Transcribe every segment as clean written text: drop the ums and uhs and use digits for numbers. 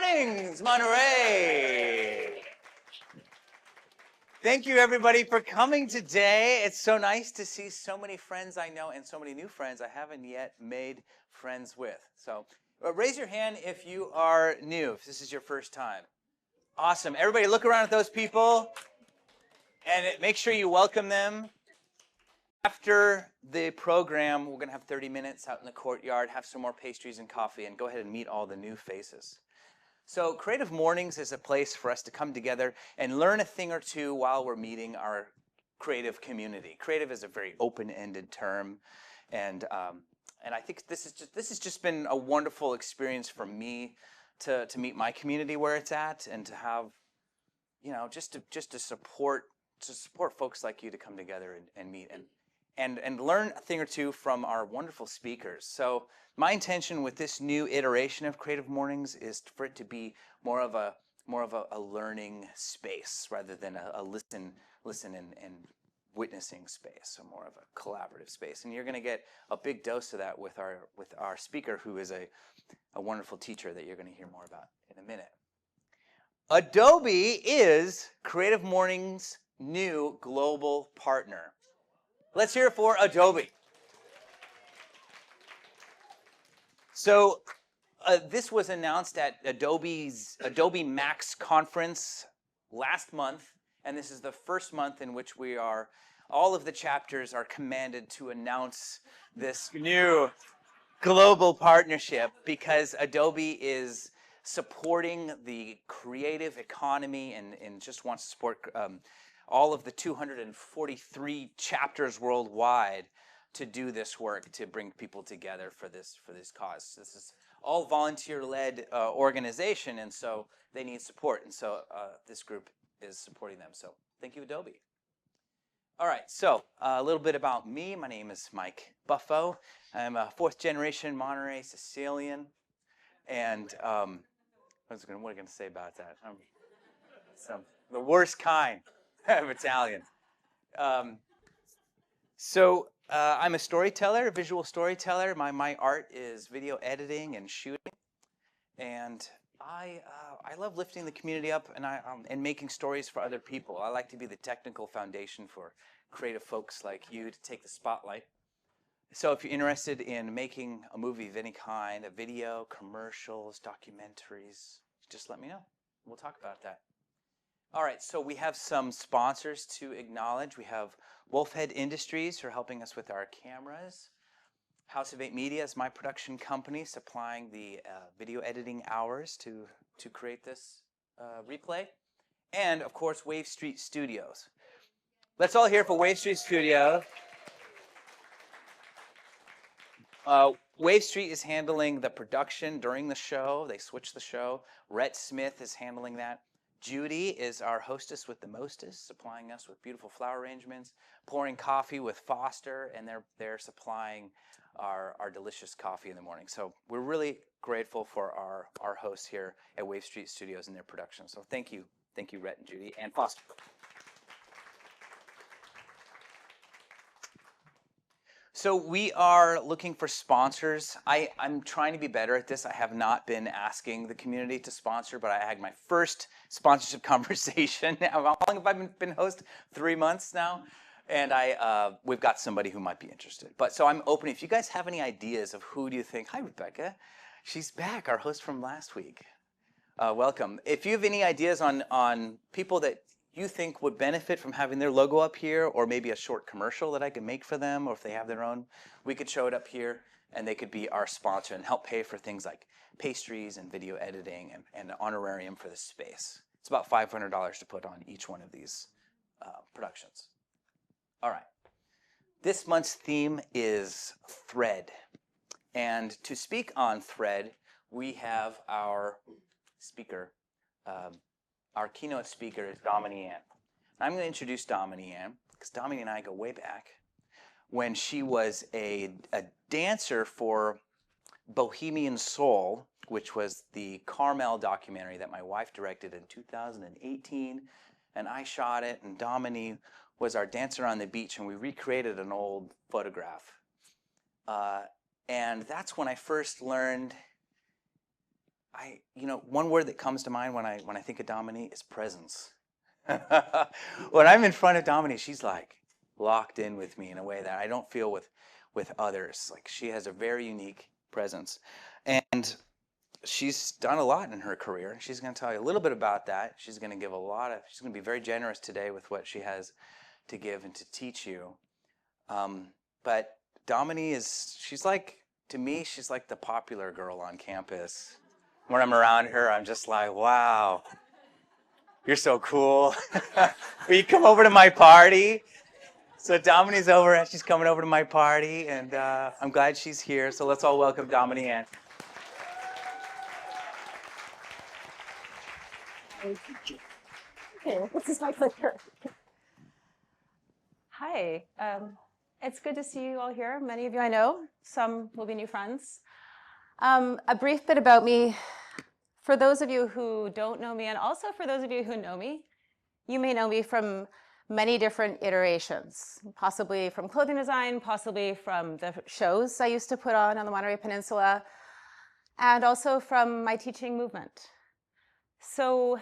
Mornings, Monterey. Thank you, everybody, for coming today. It's so nice to see so many friends I know and so many new friends I haven't yet made friends with. So raise your hand if you are new, if this is your first time. Awesome. Everybody look around at those people and make sure you welcome them. After the program, we're going to have 30 minutes out in the courtyard, have some more pastries and coffee, and go ahead and meet all the new faces. So Creative Mornings is a place for us to come together and learn a thing or two while we're meeting our creative community. Creative is a very open-ended term, and I think this has just been a wonderful experience for me to meet my community where it's at, and to have, you know, just to support folks like you to come together and meet and learn a thing or two from our wonderful speakers. So my intention with this new iteration of Creative Mornings is for it to be more of a learning space rather than a listen and witnessing space, so more of a collaborative space. And you're going to get a big dose of that with our speaker, who is a wonderful teacher that you're going to hear more about in a minute. Adobe is Creative Mornings' new global partner. Let's hear it for Adobe. So this was announced at Adobe Max conference last month, and this is the first month in which all of the chapters are commanded to announce this new global partnership, because Adobe is supporting the creative economy and just wants to support all of the 243 chapters worldwide to do this work, to bring people together for this cause. This is all volunteer-led organization, and so they need support, and so this group is supporting them. So thank you, Adobe. All right, so a little bit about me. My name is Mike Buffo. I'm a fourth-generation Monterey Sicilian, and what am I going to say about that? The worst kind of Italian. So I'm a storyteller, a visual storyteller. My art is video editing and shooting, and I love lifting the community up and making stories for other people. I like to be the technical foundation for creative folks like you to take the spotlight. So if you're interested in making a movie of any kind, a video, commercials, documentaries, just let me know. We'll talk about that. All right, so we have some sponsors to acknowledge. We have Wolfhead Industries, who are helping us with our cameras. House of 8 Media is my production company, supplying the video editing hours to create this replay. And, of course, Wave Street Studios. Let's all hear for Wave Street Studios. Wave Street is handling the production during the show. They switch the show. Rhett Smith is handling that. Judy is our hostess with the mostest, supplying us with beautiful flower arrangements, pouring coffee with Foster, and they're supplying our delicious coffee in the morning. So we're really grateful for our hosts here at Wave Street Studios and their production. So thank you, Rhett and Judy, and Foster. So we are looking for sponsors. I'm trying to be better at this. I have not been asking the community to sponsor, but I had my first sponsorship conversation. How long have I been host? 3 months now, and we've got somebody who might be interested. But so I'm open. If you guys have any ideas of who do you think? Hi, Rebecca. She's back, our host from last week. Welcome. If you have any ideas on people that you think would benefit from having their logo up here, or maybe a short commercial that I could make for them, or if they have their own, we could show it up here and they could be our sponsor and help pay for things like pastries and video editing and an honorarium for the space. It's about $500 to put on each one of these productions. All right. This month's theme is thread. And to speak on thread, we have our speaker, our keynote speaker is Domini Anne. I'm going to introduce Domini Anne because Domini and I go way back when she was a dancer for Bohemian Soul, which was the Carmel documentary that my wife directed in 2018, and I shot it, and Domini was our dancer on the beach, and we recreated an old photograph. And that's when I first learned one word that comes to mind when I think of Domini is presence. When I'm in front of Domini, she's like locked in with me in a way that I don't feel with others. Like she has a very unique presence, and she's done a lot in her career. She's going to tell you a little bit about that. She's going to give she's going to be very generous today with what she has to give and to teach you. But Domini she's like, to me, she's like the popular girl on campus. When I'm around her, I'm just like, wow, you're so cool. Will you come over to my party? So Domini's over, she's coming over to my party, and I'm glad she's here. So let's all welcome Domini Anne. Okay, this is my clicker. Hi, it's good to see you all here. Many of you I know, some will be new friends. A brief bit about me. For those of you who don't know me, and also for those of you who know me, you may know me from many different iterations, possibly from clothing design, possibly from the shows I used to put on the Monterey Peninsula, and also from my teaching movement. So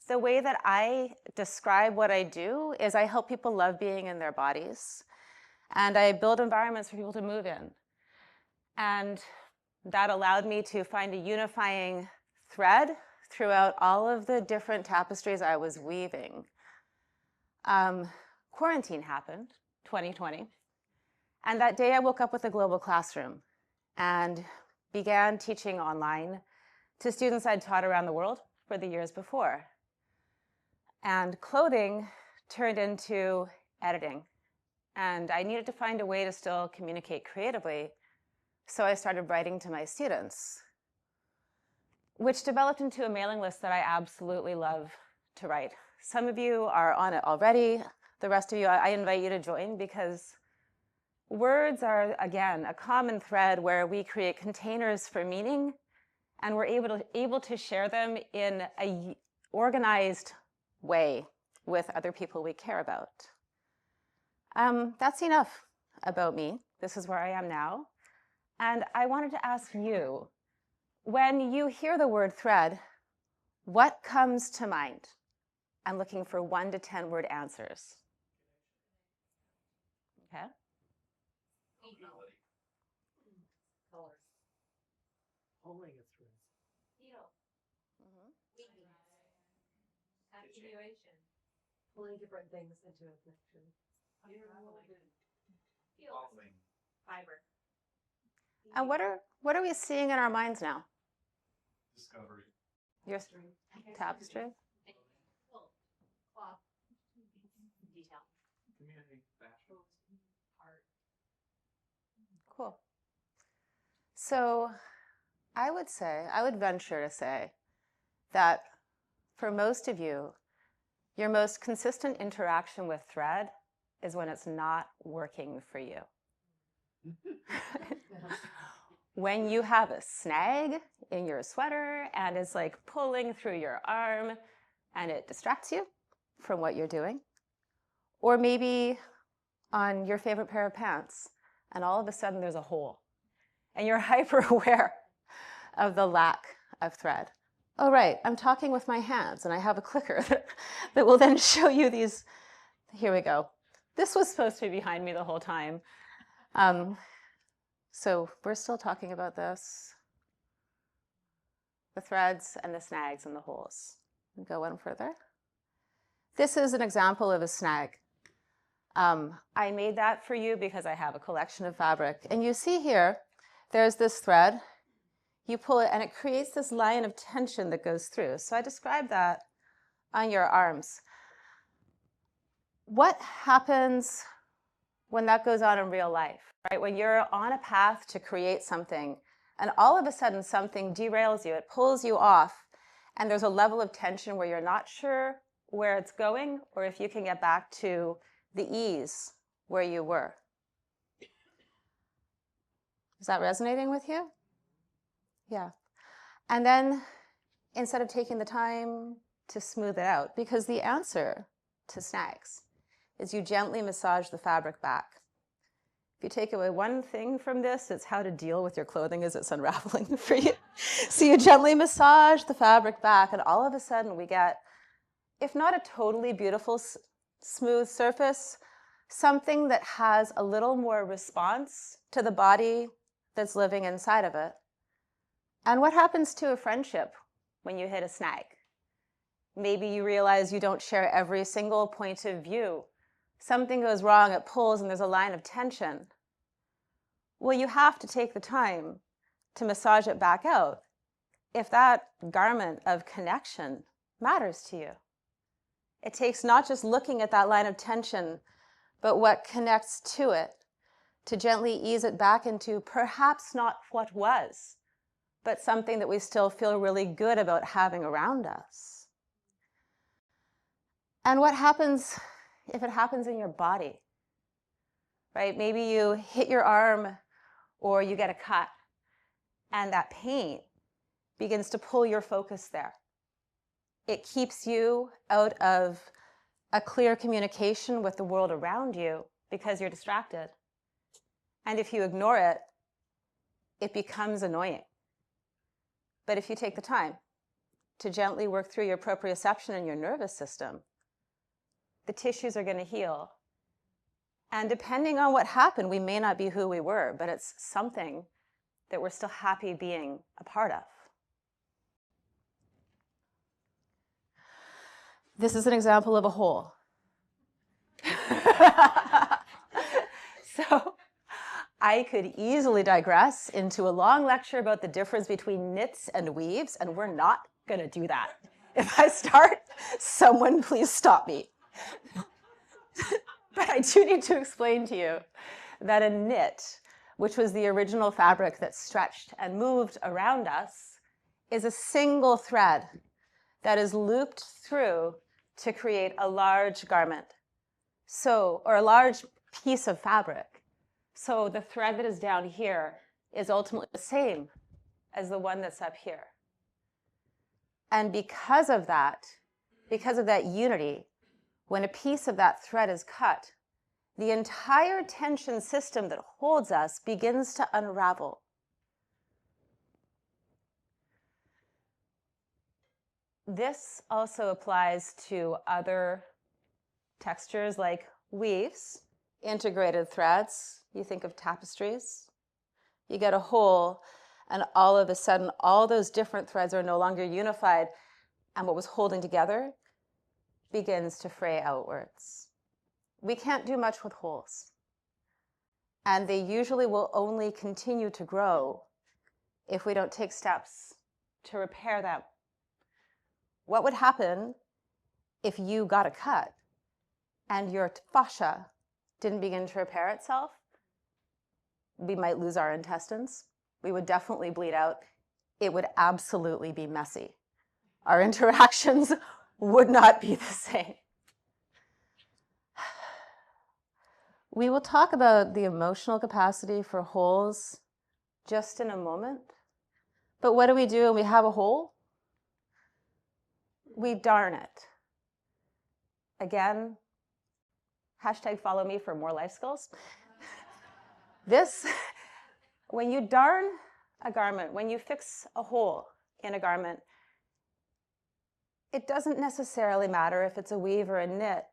the way that I describe what I do is I help people love being in their bodies, and I build environments for people to move in. And that allowed me to find a unifying thread throughout all of the different tapestries I was weaving. Quarantine happened, 2020, and that day I woke up with a global classroom and began teaching online to students I'd taught around the world for the years before. And clothing turned into editing, and I needed to find a way to still communicate creatively, so I started writing to my students, which developed into a mailing list that I absolutely love to write. Some of you are on it already. The rest of you, I invite you to join, because words are, again, a common thread where we create containers for meaning, and we're able to share them in a organized way with other people we care about. That's enough about me. This is where I am now. And I wanted to ask you, when you hear the word thread, what comes to mind? I'm looking for 1 to 10 word answers. Okay. Colors. Pulling a thread. Needle. Continuation. Pulling different things into a connection. Unraveling. Following. Fiber. And what are we seeing in our minds now? Discovery. Your tapestry? Cloth. Detail. Community. Fashion. Art. Cool. So I would venture to say that for most of you, your most consistent interaction with thread is when it's not working for you. When you have a snag in your sweater and it's like pulling through your arm and it distracts you from what you're doing. Or maybe on your favorite pair of pants and all of a sudden there's a hole and you're hyper aware of the lack of thread. Oh, right, I'm talking with my hands and I have a clicker that will then show you these. Here we go. This was supposed to be behind me the whole time. So we're still talking about this. The threads and the snags and the holes. Go one further. This is an example of a snag. I made that for you because I have a collection of fabric. And you see here, there's this thread. You pull it and it creates this line of tension that goes through. So I described that on your arms. What happens when that goes on in real life, right? When you're on a path to create something and all of a sudden something derails you, it pulls you off, and there's a level of tension where you're not sure where it's going or if you can get back to the ease where you were. Is that resonating with you? Yeah. And then instead of taking the time to smooth it out, because the answer to snags is you gently massage the fabric back. If you take away one thing from this, it's how to deal with your clothing as it's unraveling for you. So you gently massage the fabric back, and all of a sudden we get, if not a totally beautiful, smooth surface, something that has a little more response to the body that's living inside of it. And what happens to a friendship when you hit a snag? Maybe you realize you don't share every single point of view. Something goes wrong, it pulls, and there's a line of tension. Well, you have to take the time to massage it back out if that garment of connection matters to you. It takes not just looking at that line of tension, but what connects to it, to gently ease it back into perhaps not what was, but something that we still feel really good about having around us. And what happens if it happens in your body, right? Maybe you hit your arm or you get a cut, and that pain begins to pull your focus there. It keeps you out of a clear communication with the world around you because you're distracted. And if you ignore it, it becomes annoying. But if you take the time to gently work through your proprioception and your nervous system, the tissues are going to heal. And depending on what happened, we may not be who we were, but it's something that we're still happy being a part of. This is an example of a hole. So I could easily digress into a long lecture about the difference between knits and weaves, and we're not going to do that. If I start, someone please stop me. But I do need to explain to you that a knit, which was the original fabric that stretched and moved around us, is a single thread that is looped through to create a large garment, or a large piece of fabric. So the thread that is down here is ultimately the same as the one that's up here. And because of that unity, when a piece of that thread is cut, the entire tension system that holds us begins to unravel. This also applies to other textures like weaves, integrated threads. You think of tapestries. You get a hole, and all of a sudden, all those different threads are no longer unified, and what was holding together begins to fray outwards. We can't do much with holes, and they usually will only continue to grow if we don't take steps to repair them. What would happen if you got a cut and your fascia didn't begin to repair itself? We might lose our intestines. We would definitely bleed out. It would absolutely be messy. Our interactions would not be the same. We will talk about the emotional capacity for holes just in a moment. But what do we do when we have a hole? We darn it. Again, #follow me for more life skills. When you darn a garment, when you fix a hole in a garment, it doesn't necessarily matter if it's a weave or a knit,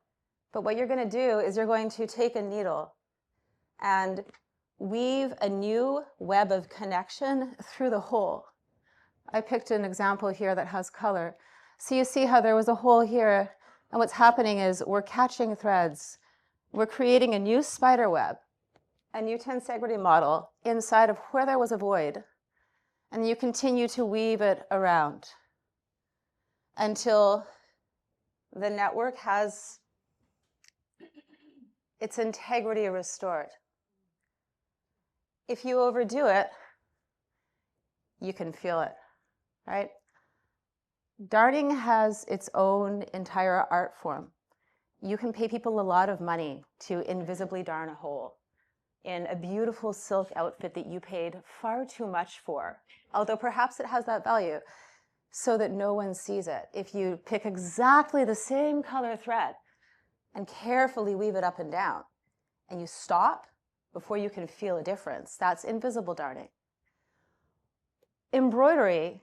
but what you're going to do is you're going to take a needle and weave a new web of connection through the hole. I picked an example here that has color. So you see how there was a hole here, and what's happening is we're catching threads. We're creating a new spider web, a new tensegrity model inside of where there was a void. And you continue to weave it around until the network has its integrity restored. If you overdo it, you can feel it, right? Darning has its own entire art form. You can pay people a lot of money to invisibly darn a hole in a beautiful silk outfit that you paid far too much for, although perhaps it has that value, so that no one sees it. If you pick exactly the same color thread and carefully weave it up and down, and you stop before you can feel a difference. That's invisible darning. Embroidery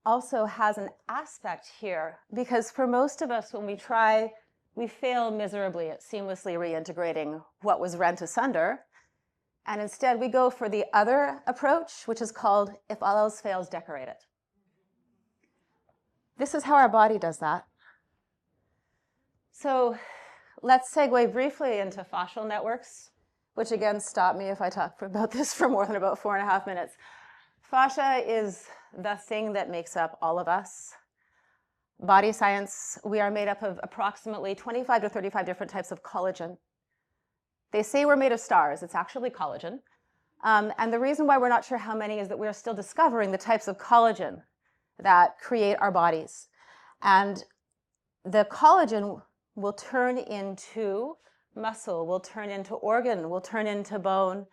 also has an aspect here, because for most of us, when we try, we fail miserably at seamlessly reintegrating what was rent asunder. And instead, we go for the other approach, which is called, if all else fails, decorate it. This is how our body does that. So let's segue briefly into fascial networks, which again, stop me if I talk about this for more than about 4.5 minutes. Fascia is the thing that makes up all of us. Body science, we are made up of approximately 25 to 35 different types of collagen. They say we're made of stars. It's actually collagen. And the reason why we're not sure how many is that we're still discovering the types of collagen that create our bodies. And the collagen will turn into muscle, will turn into organ, will turn into bone,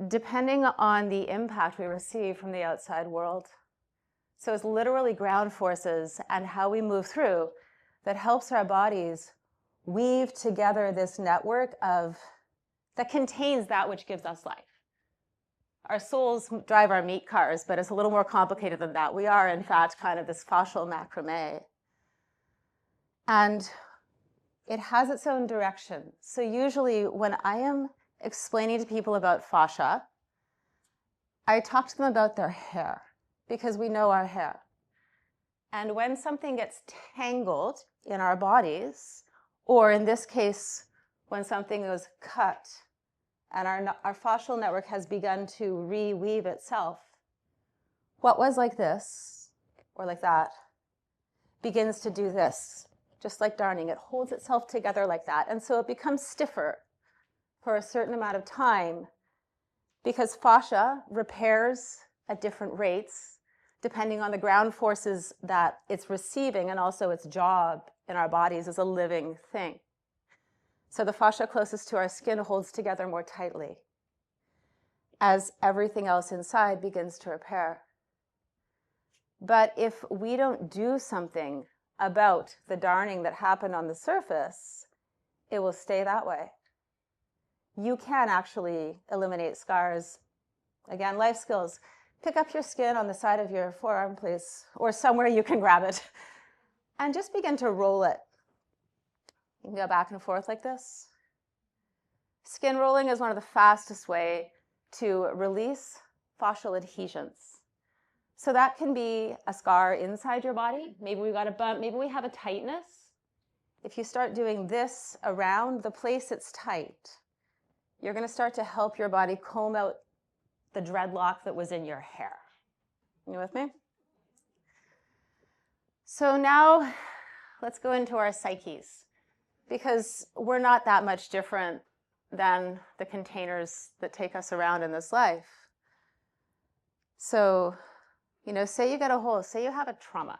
depending on the impact we receive from the outside world. So it's literally ground forces and how we move through that helps our bodies weave together this network that contains that which gives us life. Our souls drive our meat cars, but it's a little more complicated than that. We are, in fact, kind of this fascial macrame. And it has its own direction. So usually when I am explaining to people about fascia, I talk to them about their hair, because we know our hair. And when something gets tangled in our bodies, or in this case, when something is cut and our fascial network has begun to reweave itself, what was like this, or like that, begins to do this, just like darning. It holds itself together like that. And so it becomes stiffer for a certain amount of time, because fascia repairs at different rates, depending on the ground forces that it's receiving, and also its job in our bodies as a living thing. So the fascia closest to our skin holds together more tightly as everything else inside begins to repair. But if we don't do something about the darning that happened on the surface, it will stay that way. You can actually eliminate scars. Again, life skills. Pick up your skin on the side of your forearm, please, or somewhere you can grab it, and just begin to roll it. You can go back and forth like this. Skin rolling is one of the fastest way to release fascial adhesions. So that can be a scar inside your body. Maybe we got a bump, maybe we have a tightness. If you start doing this around the place it's tight, you're going to start to help your body comb out the dreadlock that was in your hair. You with me? So now let's go into our psyches, because we're not that much different than the containers that take us around in this life. So, say you get a hole, say you have a trauma,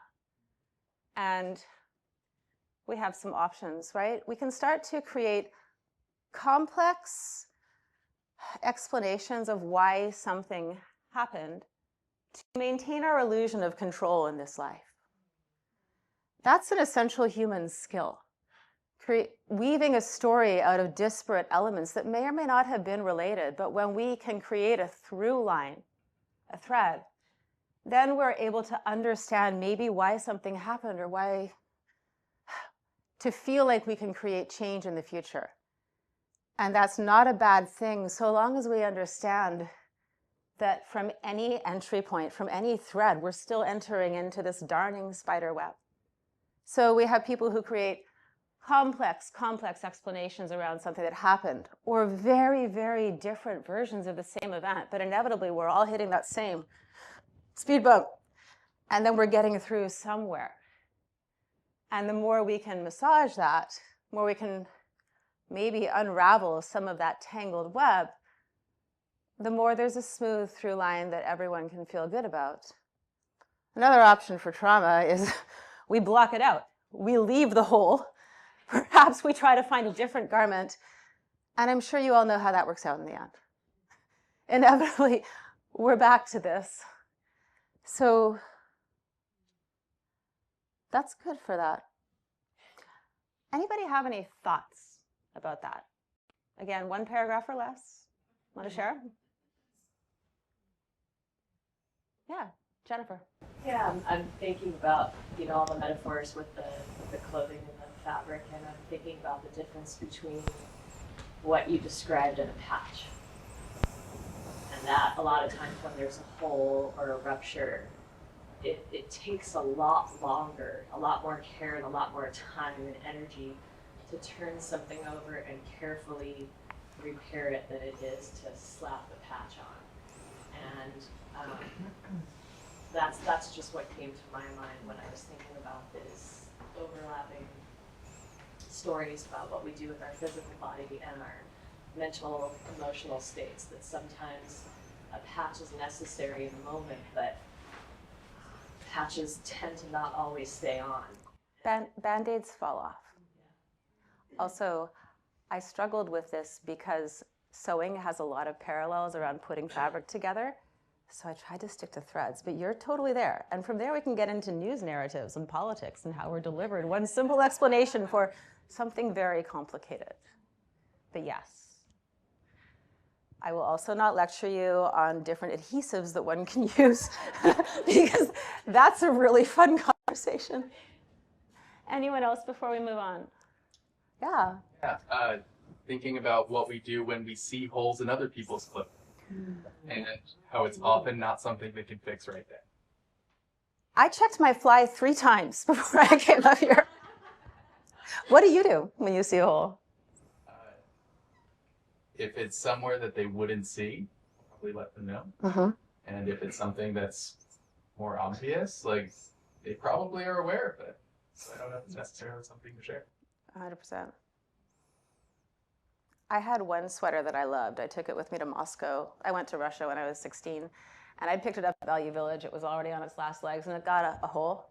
and we have some options, right? We can start to create complex explanations of why something happened to maintain our illusion of control in this life. That's an essential human skill. Weaving a story out of disparate elements that may or may not have been related, but when we can create a through line, a thread, then we're able to understand maybe why something happened, or why, to feel like we can create change in the future. And that's not a bad thing, so long as we understand that from any entry point, from any thread, we're still entering into this darning spider web. So we have people who create complex explanations around something that happened, or very, very different versions of the same event, but inevitably we're all hitting that same speed bump, and then we're getting through somewhere. And the more we can massage that, the more we can maybe unravel some of that tangled web, the more there's a smooth through line that everyone can feel good about. Another option for trauma is we block it out. We leave the hole. Perhaps we try to find a different garment. And I'm sure you all know how that works out in the end. Inevitably, we're back to this. So that's good for that. Anybody have any thoughts about that? Again, one paragraph or less. Want to share? Yeah, Jennifer. Yeah, I'm thinking about, all the metaphors with the clothing and the fabric, and I'm thinking about the difference between what you described in a patch. And that a lot of times when there's a hole or a rupture, it takes a lot longer, a lot more care and a lot more time and energy to turn something over and carefully repair it than it is to slap the patch on. And that's just what came to my mind when I was thinking about this overlapping stories about what we do with our physical body and our mental, emotional states, that sometimes a patch is necessary in the moment, but patches tend to not always stay on. Band-aids fall off. Also, I struggled with this because sewing has a lot of parallels around putting fabric together. So I tried to stick to threads, but you're totally there. And from there we can get into news narratives and politics and how we're delivered. One simple explanation for something very complicated. But yes. I will also not lecture you on different adhesives that one can use because that's a really fun conversation. Anyone else before we move on? Yeah. Yeah, thinking about what we do when we see holes in other people's clothes. And how it's often not something they can fix right then. I checked my fly 3 times before I came up here. What do you do when you see a hole? If it's somewhere that they wouldn't see, I'll probably let them know. Mm-hmm. And if it's something that's more obvious, like they probably are aware of it. So I don't know if it's necessarily something to share. 100%. I had one sweater that I loved. I took it with me to Moscow. I went to Russia when I was 16, and I picked it up at Value Village. It was already on its last legs, and it got a hole,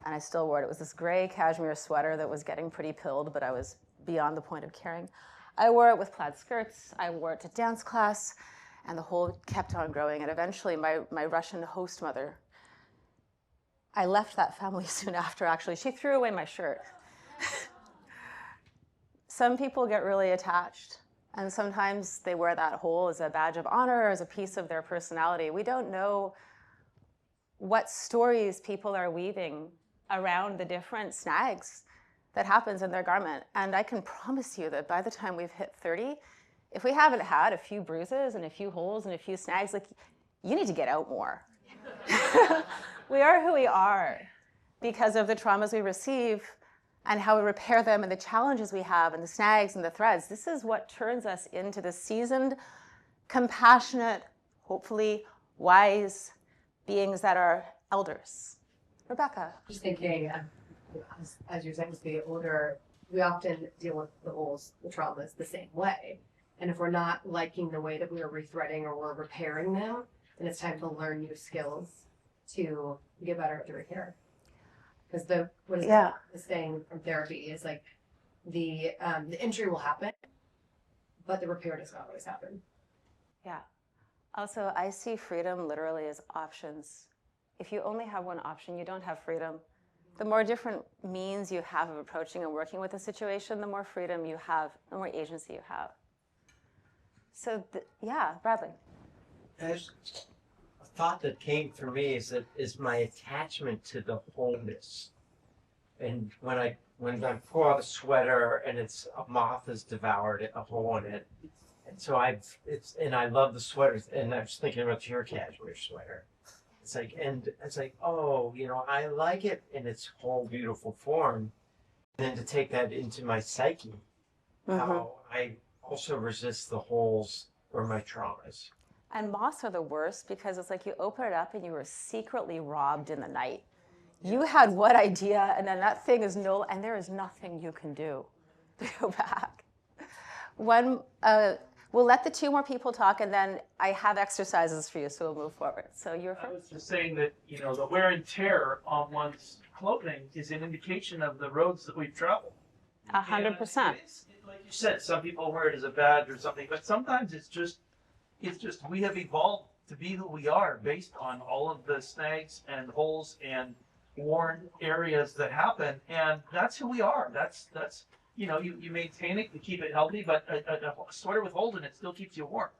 and I still wore it. It was this gray cashmere sweater that was getting pretty pilled, but I was beyond the point of caring. I wore it with plaid skirts. I wore it to dance class, and the hole kept on growing, and eventually my Russian host mother, I left that family soon after, actually. She threw away my shirt. Some people get really attached, and sometimes they wear that hole as a badge of honor or as a piece of their personality. We don't know what stories people are weaving around the different snags that happens in their garment. And I can promise you that by the time we've hit 30, if we haven't had a few bruises and a few holes and a few snags, like, you need to get out more. We are who we are because of the traumas we receive and how we repair them and the challenges we have and the snags and the threads. This is what turns us into the seasoned, compassionate, hopefully wise beings that are elders. Rebecca. Just thinking, as you're saying, as we get older, we often deal with the holes, the traumas the same way. And if we're not liking the way that we are rethreading or we're repairing them, then it's time to learn new skills to get better at the repair. Because the saying from therapy is like the injury will happen, but the repair does not always happen. Yeah. Also, I see freedom literally as options. If you only have one option, you don't have freedom. The more different means you have of approaching and working with a situation, the more freedom you have, the more agency you have. So, yeah, Bradley. There's a thought that came for me is my attachment to the wholeness. And when I pull out a sweater and a moth has devoured a hole in it, and so I love the sweaters, and I was thinking about your cashmere sweater. It's like, oh, I like it in its whole beautiful form. And then to take that into my psyche, how I also resist the holes or my traumas. And moths are the worst because it's like you open it up and you were secretly robbed in the night. You had what idea, and then that thing is and there is nothing you can do to go back. We'll let the 2 more people talk, and then I have exercises for you, so we'll move forward. So you're first. I was just saying that, the wear and tear on one's clothing is an indication of the roads that we've traveled. 100%. Like you said, some people wear it as a badge or something, but sometimes it's just we have evolved to be who we are based on all of the snags and holes and worn areas that happen, and that's who we are. That's you maintain it, you keep it healthy, but a sweater with holes in it still keeps you warm.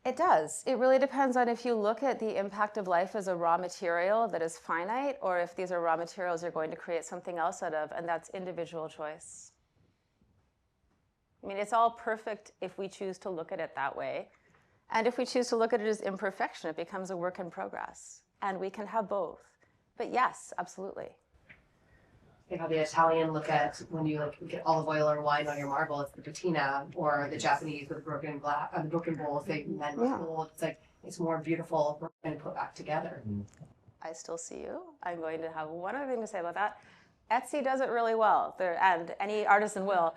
It does. It really depends on if you look at the impact of life as a raw material that is finite, or if these are raw materials you're going to create something else out of, and that's individual choice. I mean, it's all perfect if we choose to look at it that way. And if we choose to look at it as imperfection, it becomes a work in progress. And we can have both. But yes, absolutely. I think how the Italian look at when you get olive oil or wine on your marble, it's the patina, or the Japanese with broken glass, the broken bowls, they mend with gold. It's like it's more beautiful and put back together. I still see you. I'm going to have one other thing to say about that. Etsy does it really well, and any artisan will.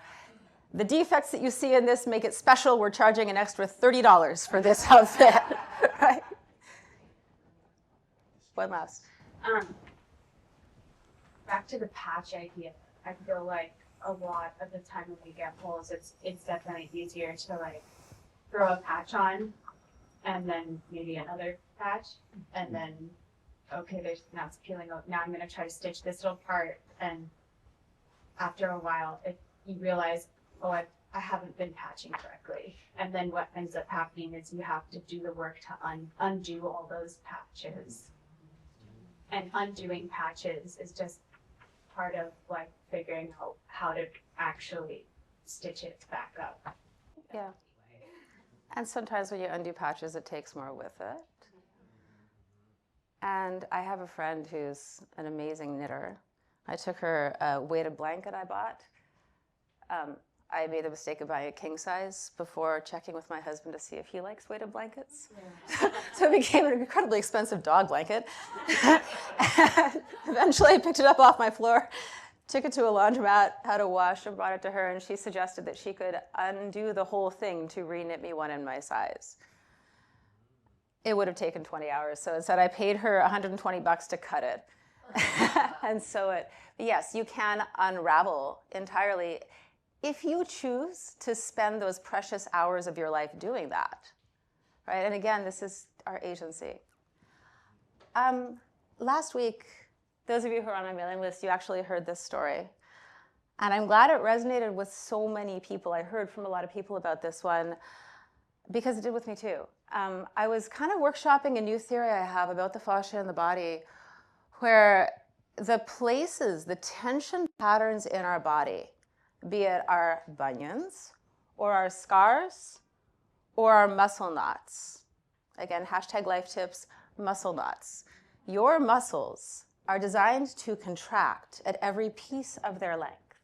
The defects that you see in this make it special. We're charging an extra $30 for this outfit, right? One last. Back to the patch idea. I feel like a lot of the time when we get holes, it's definitely easier to like throw a patch on and then maybe another patch and then okay, now it's peeling out. Now I'm gonna try to stitch this little part, and after a while you realize, oh, I haven't been patching correctly. And then what ends up happening is you have to do the work to undo all those patches. And undoing patches is just part of like figuring out how to actually stitch it back up. Yeah. And sometimes when you undo patches, it takes more with it. And I have a friend who's an amazing knitter. I took her a weighted blanket I bought. I made the mistake of buying a king size before checking with my husband to see if he likes weighted blankets. Yeah. So it became an incredibly expensive dog blanket. Eventually I picked it up off my floor, took it to a laundromat, had it washed, and brought it to her, and she suggested that she could undo the whole thing to re-knit me one in my size. It would have taken 20 hours, so instead I paid her $120 to cut it and sew it. But yes, you can unravel entirely if you choose to spend those precious hours of your life doing that, right? And again, this is our agency. Last week, those of you who are on my mailing list, you actually heard this story. And I'm glad it resonated with so many people. I heard from a lot of people about this one because it did with me too. I was kind of workshopping a new theory I have about the fascia in the body, where the places, the tension patterns in our body, be it our bunions or our scars or our muscle knots. Again, hashtag life tips, muscle knots. Your muscles are designed to contract at every piece of their length.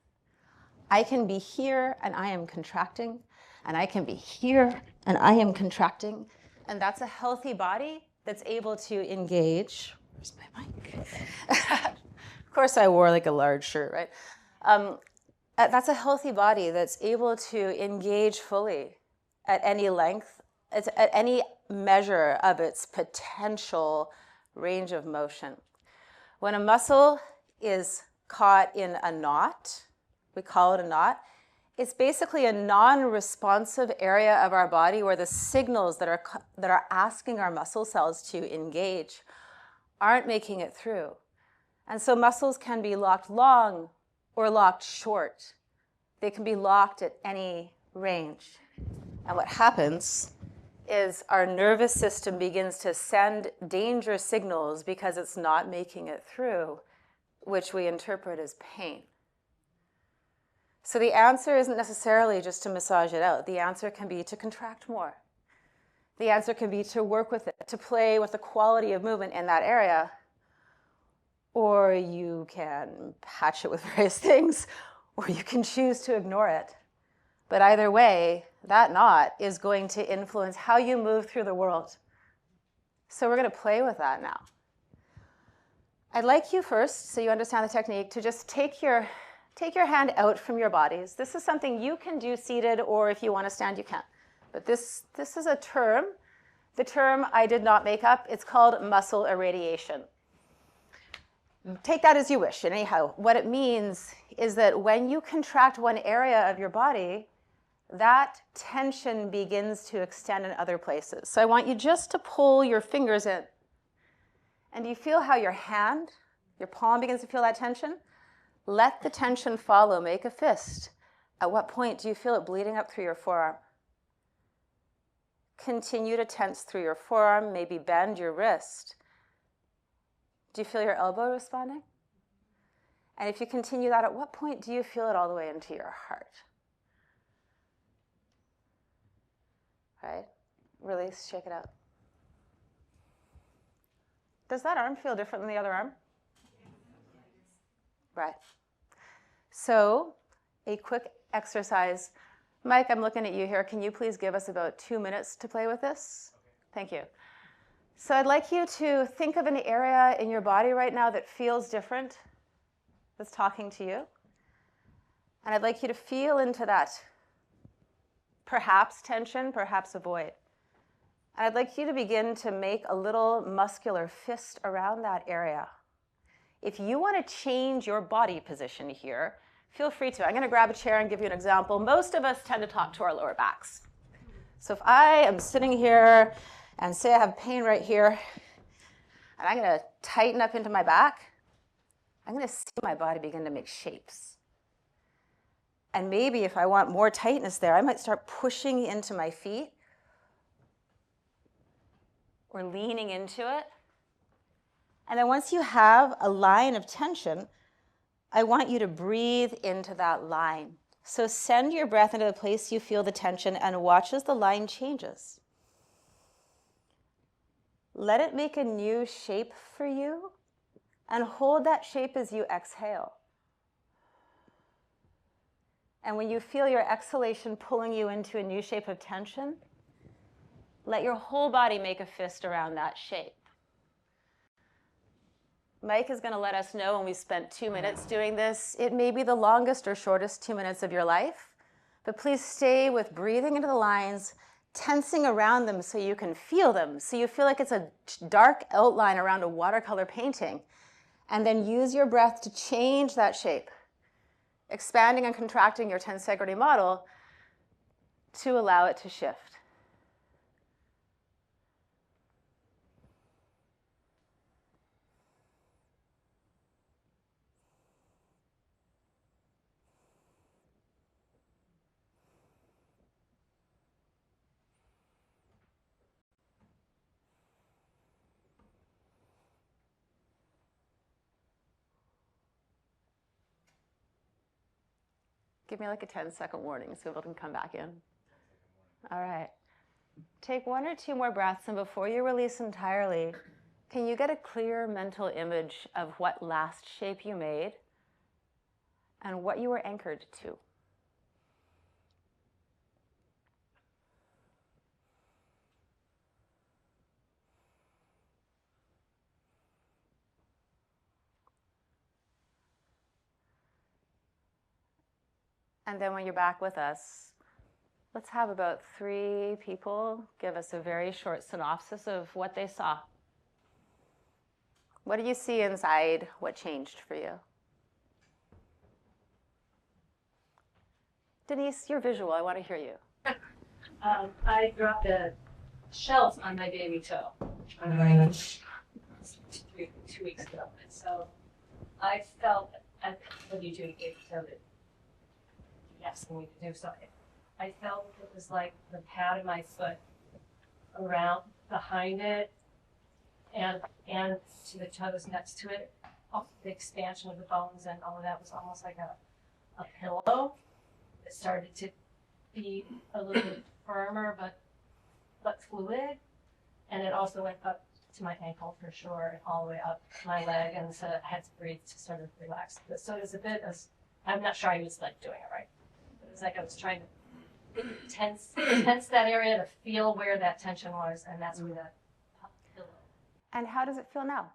I can be here and I am contracting, and I can be here and I am contracting, and that's a healthy body that's able to engage. Where's my mic? Of course I wore like a large shirt, right? That's a healthy body that's able to engage fully at any length, at any measure of its potential range of motion. When a muscle is caught in a knot, we call it a knot, it's basically a non-responsive area of our body where the signals that are asking our muscle cells to engage aren't making it through. And so muscles can be locked long or locked short. They can be locked at any range. And what happens is our nervous system begins to send danger signals because it's not making it through, which we interpret as pain. So the answer isn't necessarily just to massage it out. The answer can be to contract more. The answer can be to work with it, to play with the quality of movement in that area. Or you can patch it with various things, or you can choose to ignore it. But either way, that knot is going to influence how you move through the world. So we're going to play with that now. I'd like you first, so you understand the technique, to just take your hand out from your bodies. This is something you can do seated, or if you want to stand, you can. But this is a term. The term I did not make up. It's called muscle irradiation. Take that as you wish. And anyhow, what it means is that when you contract one area of your body, that tension begins to extend in other places. So I want you just to pull your fingers in. And you feel how your hand, your palm begins to feel that tension? Let the tension follow. Make a fist. At what point do you feel it bleeding up through your forearm? Continue to tense through your forearm, maybe bend your wrist. Do you feel your elbow responding? And if you continue that, at what point do you feel it all the way into your heart? Right? Release, shake it out. Does that arm feel different than the other arm? Right. So, a quick exercise. Mike, I'm looking at you here. Can you please give us about 2 minutes to play with this? Thank you. So I'd like you to think of an area in your body right now that feels different, that's talking to you. And I'd like you to feel into that. Perhaps tension, perhaps a void. And I'd like you to begin to make a little muscular fist around that area. If you want to change your body position here, feel free to. I'm going to grab a chair and give you an example. Most of us tend to talk to our lower backs. So if I am sitting here and say I have pain right here, and I'm going to tighten up into my back, I'm going to see my body begin to make shapes. And maybe if I want more tightness there, I might start pushing into my feet or leaning into it. And then once you have a line of tension, I want you to breathe into that line. So send your breath into the place you feel the tension and watch as the line changes. Let it make a new shape for you and hold that shape as you exhale. And when you feel your exhalation pulling you into a new shape of tension, let your whole body make a fist around that shape. Mike is going to let us know when we spent 2 minutes doing this. It may be the longest or shortest 2 minutes of your life, but please stay with breathing into the lines, tensing around them so you can feel them, so you feel like it's a dark outline around a watercolor painting, and then use your breath to change that shape, expanding and contracting your tensegrity model to allow it to shift. Give me like a 10-second warning so people can come back in. All right. Take 1 or 2 more breaths, and before you release entirely, can you get a clear mental image of what last shape you made and what you were anchored to? And then when you're back with us, let's have about 3 people give us a very short synopsis of what they saw. What do you see inside? What changed for you? Denise, you're visual. I want to hear you. I dropped a shelf on my baby toe 2 weeks ago. And so I felt, what do you do to baby toe that you're asking me to do? So I felt it was like the pad of my foot around behind it and to the toes next to it. The expansion of the bones and all of that was almost like a pillow. It started to be a little bit firmer but fluid, and it also went up to my ankle for sure, and all the way up my leg, and so I had to breathe to sort of relax. So it was a bit of, I'm not sure I was like doing it right. It was like I was trying to tense that area to feel where that tension was, and that's where that pillow. And how does it feel now?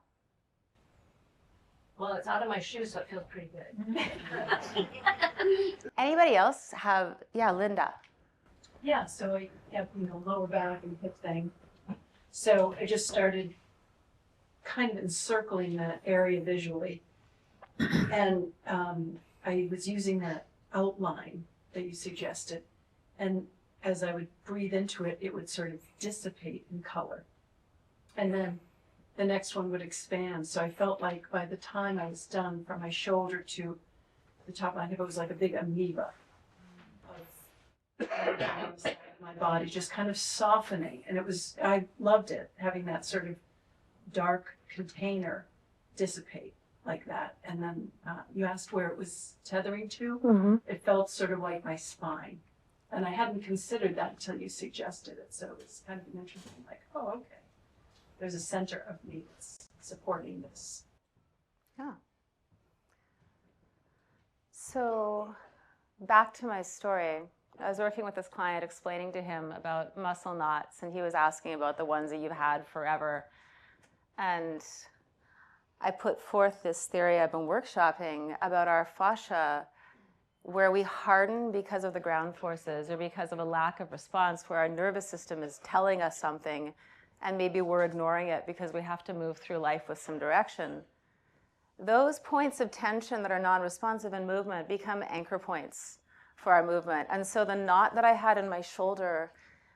Well, it's out of my shoes, so it feels pretty good. Anybody else have, yeah, Linda. Yeah, so I have, lower back and hip thing. So I just started kind of encircling that area visually. And I was using that outline that you suggested. And as I would breathe into it, it would sort of dissipate in color. And then the next one would expand. So I felt like by the time I was done, from my shoulder to the top of my hip, it was like a big amoeba. my body just kind of softening. And I loved it, having that sort of dark container dissipate like that. And then you asked where it was tethering to. It felt sort of like my spine. And I hadn't considered that until you suggested it. So it was kind of an interesting, like, oh, okay. There's a center of me that's supporting this. Yeah. So back to my story. I was working with this client, explaining to him about muscle knots, and he was asking about the ones that you've had forever. And I put forth this theory I've been workshopping about our fascia, where we harden because of the ground forces or because of a lack of response, where our nervous system is telling us something and maybe we're ignoring it because we have to move through life with some direction. Those points of tension that are non-responsive in movement become anchor points for our movement. And so the knot that I had in my shoulder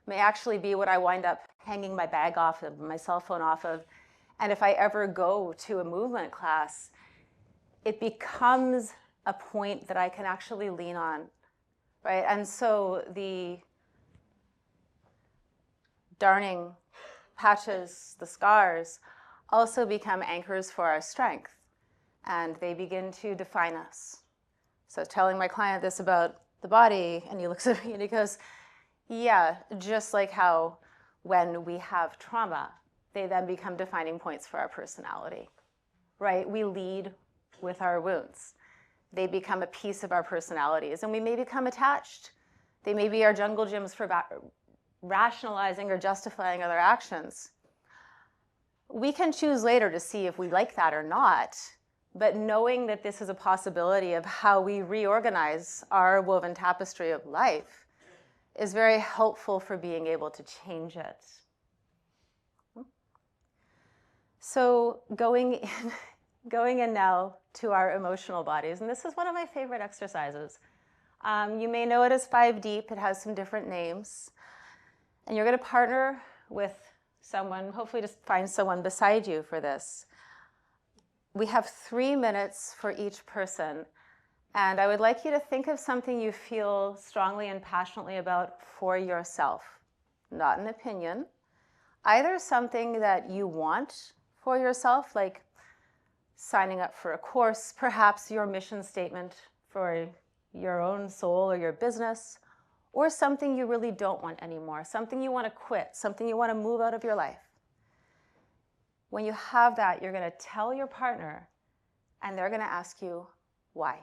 may actually be what I wind up hanging my bag off of, my cell phone off of. And if I ever go to a movement class, it becomes a point that I can actually lean on, right? And so the darning patches, the scars, also become anchors for our strength, and they begin to define us. So telling my client this about the body, and he looks at me and he goes, yeah, just like how when we have trauma, they then become defining points for our personality, right? We lead with our wounds. They become a piece of our personalities, and we may become attached. They may be our jungle gyms for rationalizing or justifying other actions. We can choose later to see if we like that or not, but knowing that this is a possibility of how we reorganize our woven tapestry of life is very helpful for being able to change it. So going in now to our emotional bodies, and this is one of my favorite exercises. You may know it as 5 Deep. It has some different names. And you're going to partner with someone, hopefully just find someone beside you for this. We have 3 minutes for each person. And I would like you to think of something you feel strongly and passionately about for yourself, not an opinion. Either something that you want for yourself, like signing up for a course, perhaps your mission statement for your own soul or your business, or something you really don't want anymore, something you want to quit, something you want to move out of your life. When you have that, you're going to tell your partner, and they're going to ask you why.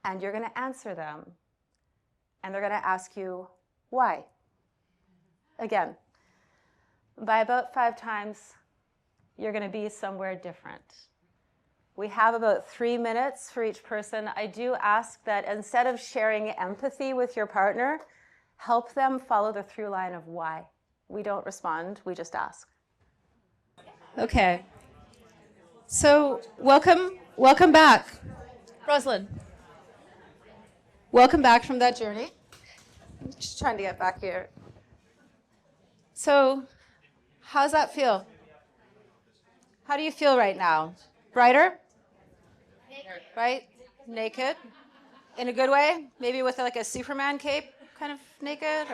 And you're going to answer them, and they're going to ask you why. Again, by about 5 times, you're going to be somewhere different. We have about 3 minutes for each person. I do ask that instead of sharing empathy with your partner, help them follow the through line of why. We don't respond, we just ask. Okay. So welcome back. Rosalind. Welcome back from that journey. I'm just trying to get back here. So how's that feel? How do you feel right now? Brighter? Right? Naked? In a good way? Maybe with like a Superman cape, kind of naked,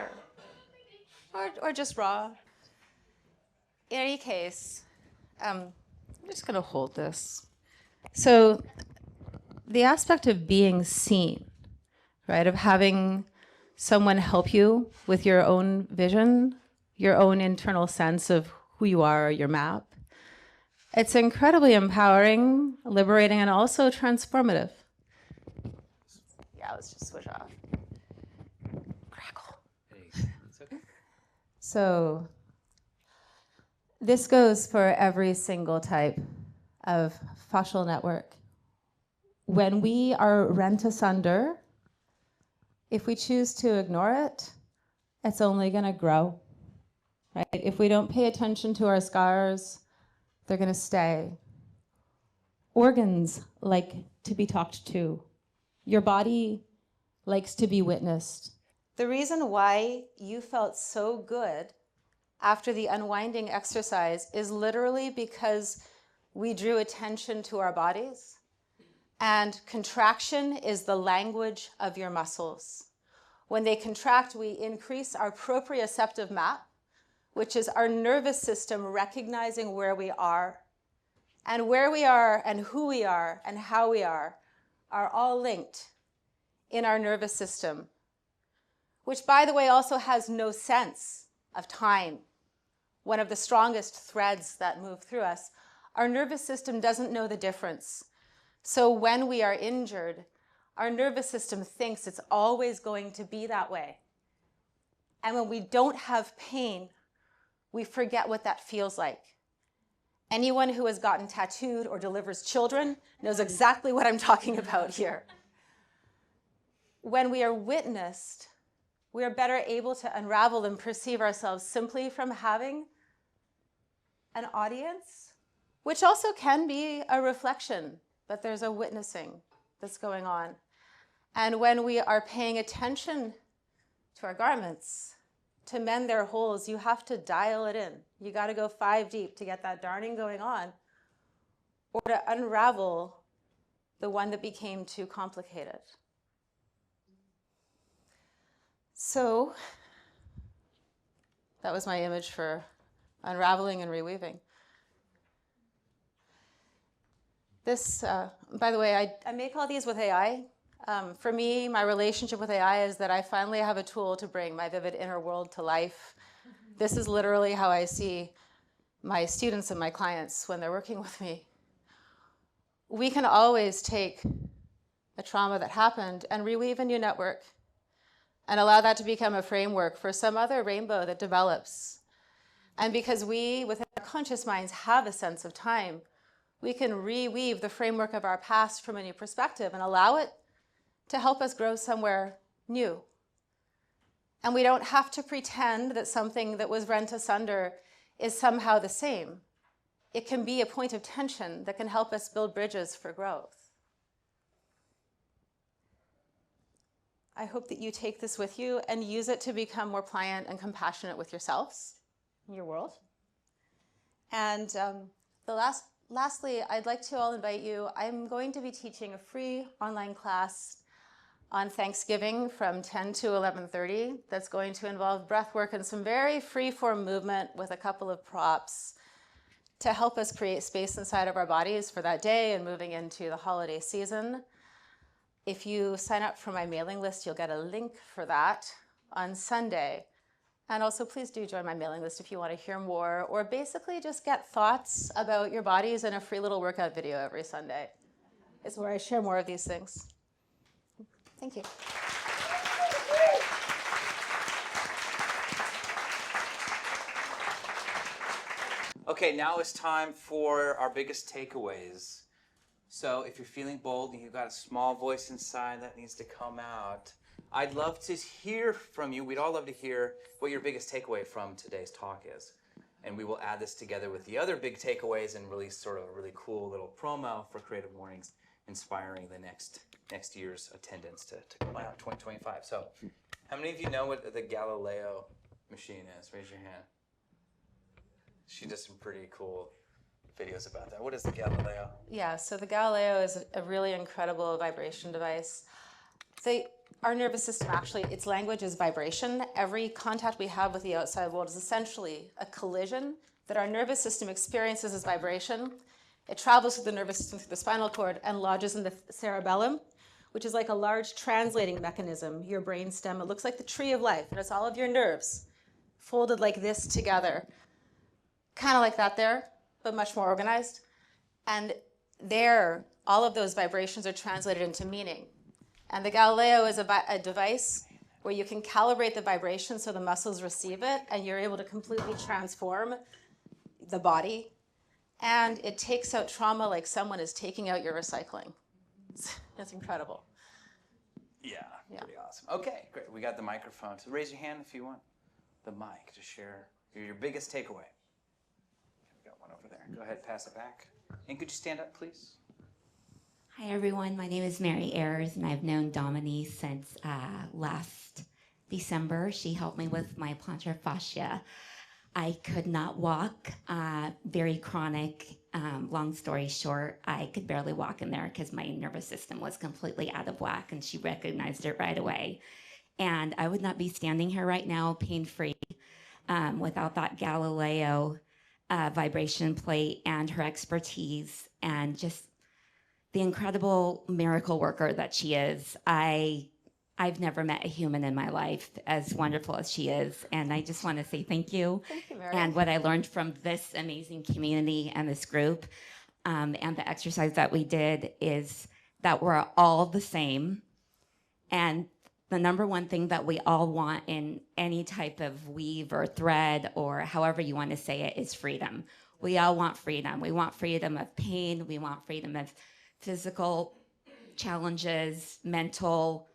or just raw? In any case, I'm just going to hold this. So the aspect of being seen, right, of having someone help you with your own vision, your own internal sense of who you are, your map, it's incredibly empowering, liberating, and also transformative. Yeah, let's just switch off. Crackle. Hey, it's okay. So this goes for every single type of fascial network. When we are rent asunder, if we choose to ignore it, it's only going to grow. Right? If we don't pay attention to our scars, they're going to stay. Organs like to be talked to. Your body likes to be witnessed. The reason why you felt so good after the unwinding exercise is literally because we drew attention to our bodies, and contraction is the language of your muscles. When they contract, we increase our proprioceptive map, which is our nervous system recognizing where we are. And where we are and who we are and how we are all linked in our nervous system, which, by the way, also has no sense of time. One of the strongest threads that move through us. Our nervous system doesn't know the difference. So when we are injured, our nervous system thinks it's always going to be that way. And when we don't have pain, we forget what that feels like. Anyone who has gotten tattooed or delivers children knows exactly what I'm talking about here. When we are witnessed, we are better able to unravel and perceive ourselves simply from having an audience, which also can be a reflection, but there's a witnessing that's going on. And when we are paying attention to our garments, to mend their holes, you have to dial it in. You got to go 5 deep to get that darning going on, or to unravel the one that became too complicated. So that was my image for unraveling and reweaving. This, by the way, I make all these with AI. For me, my relationship with AI is that I finally have a tool to bring my vivid inner world to life. This is literally how I see my students and my clients when they're working with me. We can always take a trauma that happened and reweave a new network and allow that to become a framework for some other rainbow that develops. And because we, within our conscious minds, have a sense of time, we can reweave the framework of our past from a new perspective and allow it to help us grow somewhere new. And we don't have to pretend that something that was rent asunder is somehow the same. It can be a point of tension that can help us build bridges for growth. I hope that you take this with you and use it to become more pliant and compassionate with yourselves and your world. And lastly, I'd like to all invite you. I'm going to be teaching a free online class on Thanksgiving from 10 to 11:30 that's going to involve breath work and some very free-form movement with a couple of props to help us create space inside of our bodies for that day and moving into the holiday season. If you sign up for my mailing list, you'll get a link for that on Sunday. And also, please do join my mailing list if you want to hear more, or basically just get thoughts about your bodies in a free little workout video every Sunday. It's where I share more of these things. Thank you. Okay, now it's time for our biggest takeaways. So if you're feeling bold and you've got a small voice inside that needs to come out, I'd love to hear from you. We'd all love to hear what your biggest takeaway from today's talk is. And we will add this together with the other big takeaways and release sort of a really cool little promo for Creative Mornings, inspiring the next year's attendance to come out 2025. So how many of you know what the Galileo machine is? Raise your hand. She does some pretty cool videos about that. What is the Galileo? Yeah, so the Galileo is a really incredible vibration device. Our nervous system, actually, its language is vibration. Every contact we have with the outside world is essentially a collision that our nervous system experiences as vibration. It travels through the nervous system, through the spinal cord, and lodges in the cerebellum, which is like a large translating mechanism, your brain stem. It looks like the tree of life, and it's all of your nerves folded like this together. Kind of like that there, but much more organized. And there, all of those vibrations are translated into meaning. And the Galileo is a device where you can calibrate the vibration so the muscles receive it, and you're able to completely transform the body. And it takes out trauma like someone is taking out your recycling. It's incredible. Yeah, pretty awesome. Okay, great. We got the microphone. So raise your hand if you want the mic to share your biggest takeaway. We got one over there. Go ahead, pass it back. And could you stand up, please? Hi, everyone. My name is Mary Ayers, and I've known Domini since last December. She helped me with my plantar fascia. I could not walk, very chronic. Long story short, I could barely walk in there because my nervous system was completely out of whack, and she recognized it right away. And I would not be standing here right now pain-free without that Galileo vibration plate and her expertise and just the incredible miracle worker that she is. I've never met a human in my life as wonderful as she is. And I just want to say thank you. Thank you, Mary. And what I learned from this amazing community and this group and the exercise that we did is that we're all the same. And the number one thing that we all want in any type of weave or thread or however you want to say it is freedom. We all want freedom. We want freedom of pain. We want freedom of physical challenges, mental.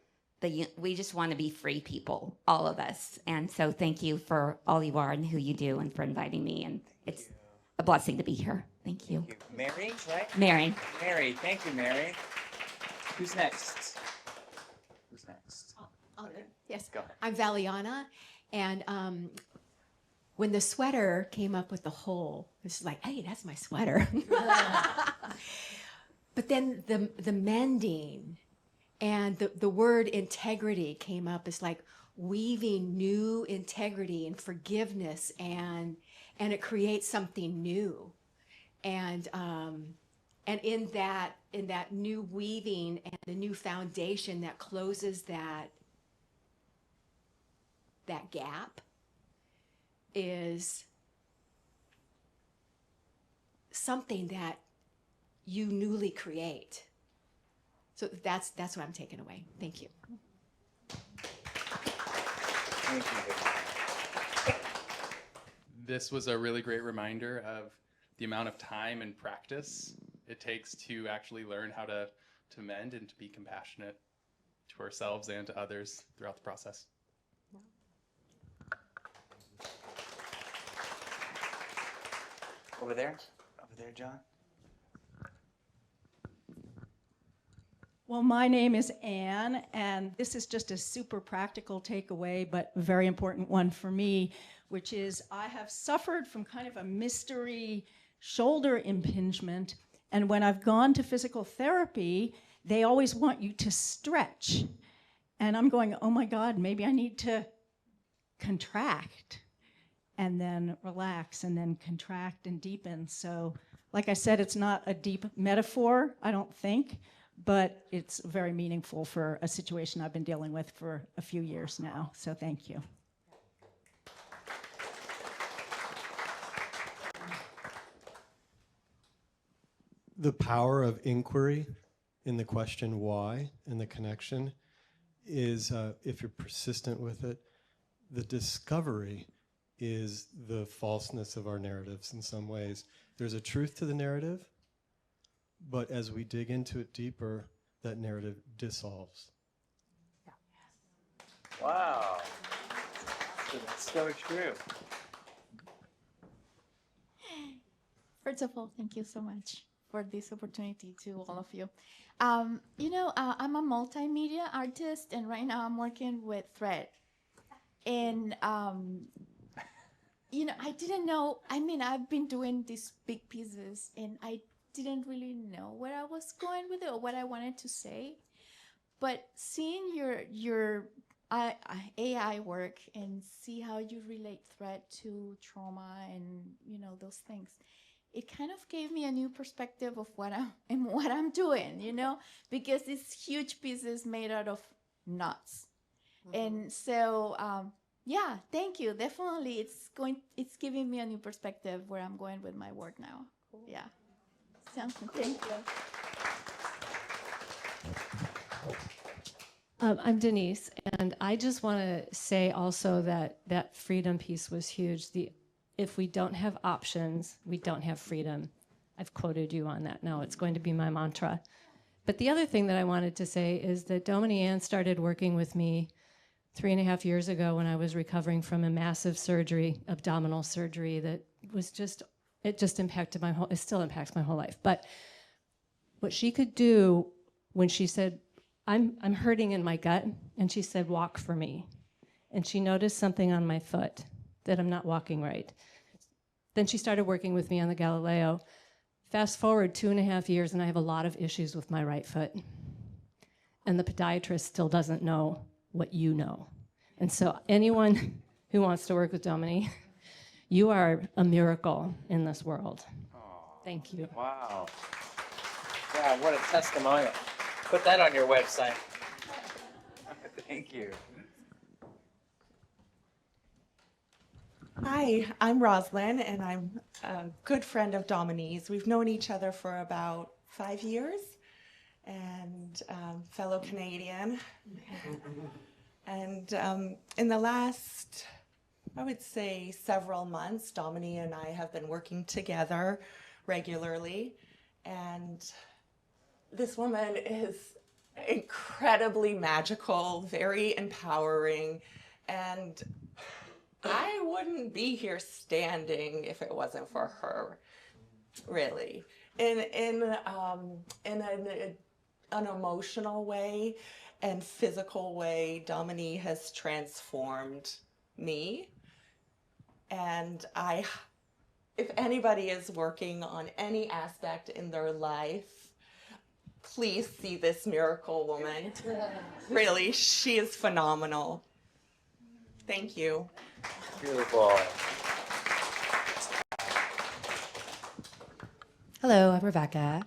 We just want to be free people, all of us. And so thank you for all you are and who you do and for inviting me. And it's a blessing to be here. Thank you. Mary, right? Mary. Mary, thank you, Mary. Who's next? Who's next? Yes, Go. I'm Valiana, and when the sweater came up with the hole, it's like, hey, that's my sweater. But then the mending and the word integrity came up as like weaving new integrity and forgiveness, and it creates something new, and in that new weaving and the new foundation that closes that gap is something that you newly create. So that's what I'm taking away. Thank you. Thank you. This was a really great reminder of the amount of time and practice it takes to actually learn how to mend and to be compassionate to ourselves and to others throughout the process. Over there, John. Well, my name is Anne, and this is just a super practical takeaway, but a very important one for me, which is I have suffered from kind of a mystery shoulder impingement, and when I've gone to physical therapy, they always want you to stretch. And I'm going, oh my God, maybe I need to contract and then relax and then contract and deepen. So, like I said, it's not a deep metaphor, I don't think, but it's very meaningful for a situation I've been dealing with for a few years now. So thank you. The power of inquiry in the question why and the connection is, if you're persistent with it, the discovery is the falseness of our narratives in some ways. There's a truth to the narrative, but as we dig into it deeper, that narrative dissolves. Wow. That's so true. First of all, thank you so much for this opportunity to all of you. I'm a multimedia artist, and right now I'm working with thread. And, I didn't know, I've been doing these big pieces, and I didn't really know where I was going with it or what I wanted to say. But seeing your AI work and see how you relate thread to trauma and, those things, it kind of gave me a new perspective of what I'm doing, because it's huge pieces made out of knots. Mm-hmm. And so, thank you. Definitely, it's giving me a new perspective where I'm going with my work now. Cool. Yeah. Thank you. I'm Denise, and I just want to say also that freedom piece was huge. If we don't have options, we don't have freedom. I've quoted you on that now. It's going to be my mantra. But the other thing that I wanted to say is that Domini Anne started working with me 3.5 years ago when I was recovering from a massive surgery, abdominal surgery, that was it impacted it still impacts my whole life. But what she could do when she said, I'm hurting in my gut, and she said, walk for me. And she noticed something on my foot, that I'm not walking right. Then she started working with me on the Galileo. Fast forward 2.5 years, and I have a lot of issues with my right foot. And the podiatrist still doesn't know what you know. And so anyone who wants to work with Domini, you are a miracle in this world. Thank you. Wow. Yeah, what a testimonial. Put that on your website. Thank you. Hi, I'm Roslyn, and I'm a good friend of Domini's. We've known each other for about 5 years, and fellow Canadian. And in the last, I would say, several months, Domini and I have been working together regularly, and this woman is incredibly magical, very empowering, and I wouldn't be here standing if it wasn't for her, really. In an emotional way and physical way, Domini has transformed me. And if anybody is working on any aspect in their life, please see this miracle woman. Really, she is phenomenal. Thank you. Beautiful. Hello, I'm Rebecca.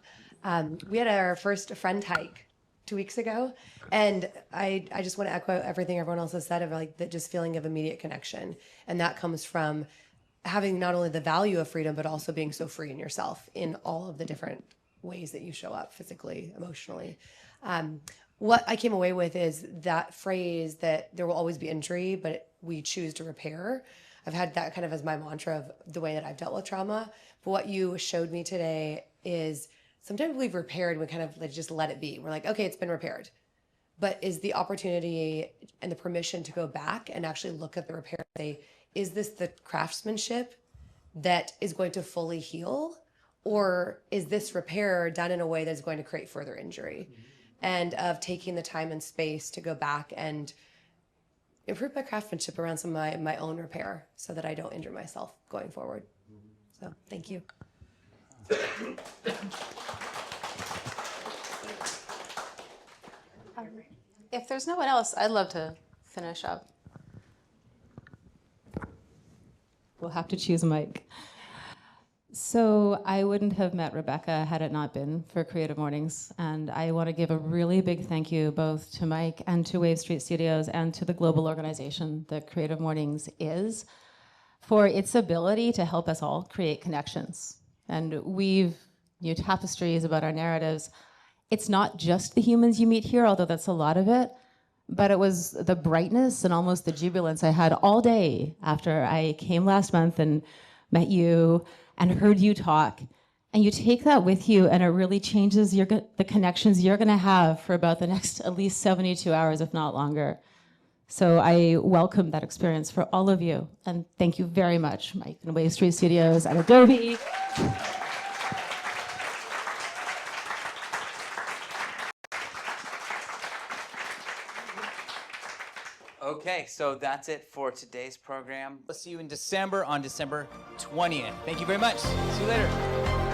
We had our first friend hike 2 weeks ago, and I just want to echo everything everyone else has said of like that just feeling of immediate connection, and that comes from having not only the value of freedom but also being so free in yourself in all of the different ways that you show up physically, emotionally. What I came away with is that phrase that there will always be injury, but we choose to repair. I've had that kind of as my mantra of the way that I've dealt with trauma. But what you showed me today is sometimes we've repaired, we kind of like just let it be. We're like, okay, it's been repaired. But is the opportunity and the permission to go back and actually look at the repair and say, is this the craftsmanship that is going to fully heal? Or is this repair done in a way that's going to create further injury? And of taking the time and space to go back and improve my craftsmanship around some of my own repair so that I don't injure myself going forward. So thank you. If there's no one else, I'd love to finish up. We'll have to choose Mike. So I wouldn't have met Rebecca had it not been for Creative Mornings. And I want to give a really big thank you both to Mike and to Wave Street Studios and to the global organization that Creative Mornings is for its ability to help us all create connections and weave new tapestries about our narratives. It's not just the humans you meet here, although that's a lot of it, but it was the brightness and almost the jubilance I had all day after I came last month and met you and heard you talk. And you take that with you and it really changes the connections you're gonna have for about the next at least 72 hours, if not longer. So I welcome that experience for all of you. And thank you very much, Mike and Wave Street Studios and Adobe. Okay, so that's it for today's program. We'll see you in December on December 20th. Thank you very much. See you later.